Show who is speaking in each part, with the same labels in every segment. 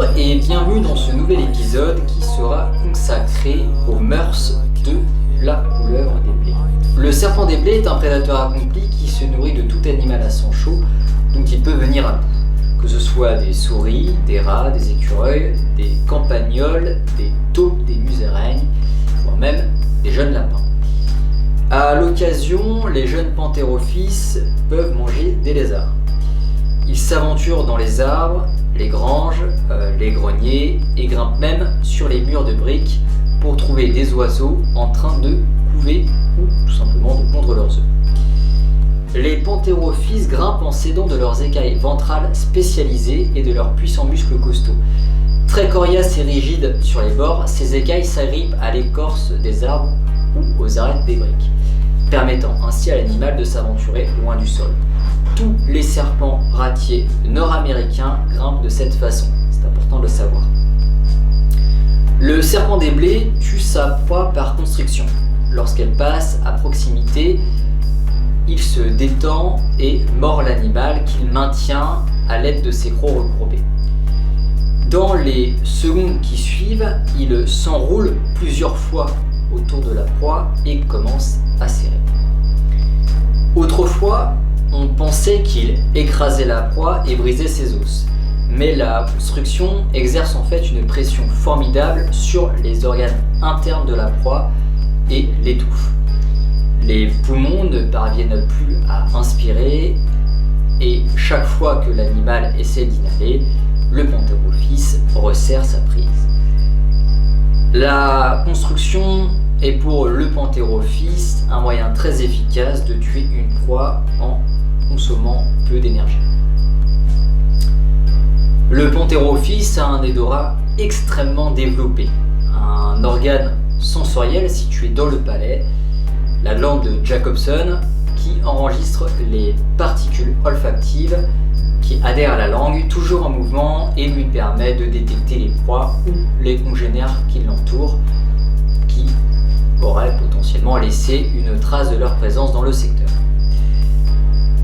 Speaker 1: Bonjour et bienvenue dans ce nouvel épisode qui sera consacré aux mœurs de la couleuvre des blés. Le serpent des blés est un prédateur accompli qui se nourrit de tout animal à sang chaud dont il peut venir à bout. Que ce soit des souris, des rats, des écureuils, des campagnols, des taupes, des musaraignes, voire même des jeunes lapins. À l'occasion, les jeunes panthérophyes peuvent manger des lézards. Ils s'aventurent dans les arbres, les granges, les greniers et grimpent même sur les murs de briques pour trouver des oiseaux en train de couver ou tout simplement de pondre leurs œufs. Les panthérophyes grimpent en s'aidant de leurs écailles ventrales spécialisées et de leurs puissants muscles costauds. Très coriaces et rigides sur les bords, ces écailles s'agrippent à l'écorce des arbres ou aux arêtes des briques, permettant ainsi à l'animal de s'aventurer loin du sol. Tous les serpents ratiers nord-américains grimpent de cette façon, c'est important de le savoir. Le serpent des blés tue sa proie par constriction. Lorsqu'elle passe à proximité, il se détend et mord l'animal qu'il maintient à l'aide de ses crocs recourbés. Dans les secondes qui suivent, il s'enroule plusieurs fois autour de la proie et commence à serrer. Autrefois, on pensait qu'il écrasait la proie et brisait ses os. Mais la constriction exerce en fait une pression formidable sur les organes internes de la proie et l'étouffe. Les poumons ne parviennent plus à inspirer et chaque fois que l'animal essaie d'inhaler, le panthérophys resserre sa prise. La constriction est pour le panthérophys un moyen très efficace de tuer une proie en consommant peu d'énergie. Le panthérophys a un odorat extrêmement développé, un organe sensoriel situé dans le palais, la glande de Jacobson, qui enregistre les particules olfactives qui adhèrent à la langue, toujours en mouvement, et lui permet de détecter les proies ou les congénères qui l'entourent, qui auraient potentiellement laissé une trace de leur présence dans le secteur.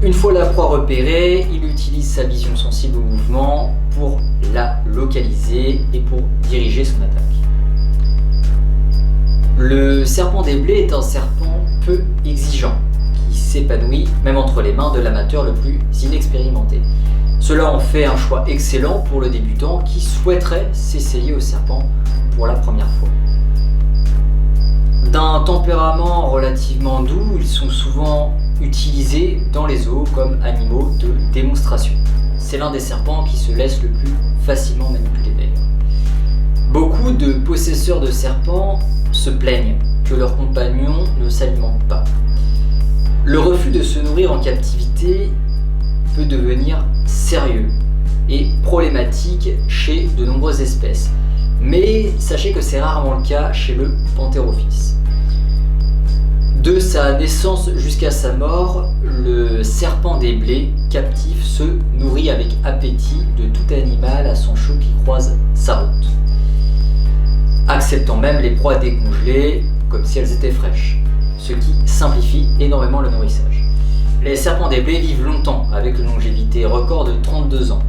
Speaker 1: Une fois la proie repérée, il utilise sa vision sensible au mouvement pour la localiser et pour diriger son attaque. Le serpent des blés est un serpent peu exigeant, qui s'épanouit même entre les mains de l'amateur le plus inexpérimenté. Cela en fait un choix excellent pour le débutant qui souhaiterait s'essayer au serpent pour la première fois. D'un tempérament relativement doux, ils sont souvent utilisés dans les zoos comme animaux de démonstration. C'est l'un des serpents qui se laisse le plus facilement manipuler d'ailleurs. Beaucoup de possesseurs de serpents se plaignent que leurs compagnons ne s'alimentent pas. Le refus de se nourrir en captivité peut devenir sérieux et problématique chez de nombreuses espèces. Mais sachez que c'est rarement le cas chez le panthérophys. De sa naissance jusqu'à sa mort, le serpent des blés captif se nourrit avec appétit de tout animal à sang chaud qui croise sa route, acceptant même les proies décongelées comme si elles étaient fraîches, ce qui simplifie énormément le nourrissage. Les serpents des blés vivent longtemps avec une longévité record de 32 ans.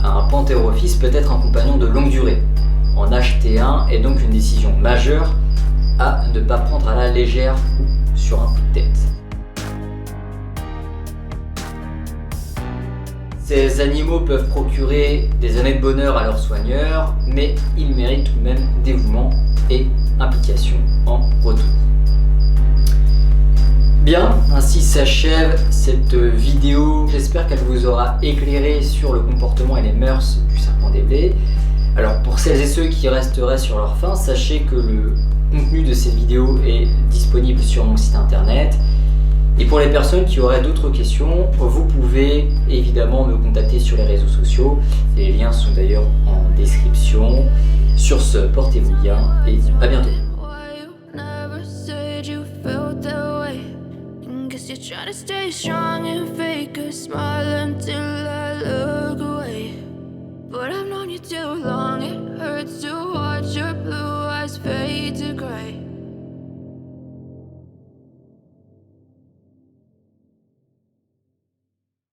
Speaker 1: Un panthérophys peut être un compagnon de longue durée. En acheter un est donc une décision majeure à ne pas prendre à la légère ou sur un coup de tête. Ces animaux peuvent procurer des années de bonheur à leurs soigneurs, mais ils méritent tout de même dévouement et implication en retour. Bien, ainsi s'achève cette vidéo. J'espère qu'elle vous aura éclairé sur le comportement et les mœurs du serpent des blés. Alors pour celles et ceux qui resteraient sur leur faim, sachez que le contenu de cette vidéo est disponible sur mon site internet. Et pour les personnes qui auraient d'autres questions, vous pouvez évidemment me contacter sur les réseaux sociaux. Les liens sont d'ailleurs en description. Sur ce, portez-vous bien et à bientôt. Try to stay strong and fake a smile until I look away. But I've known you too long, it hurts to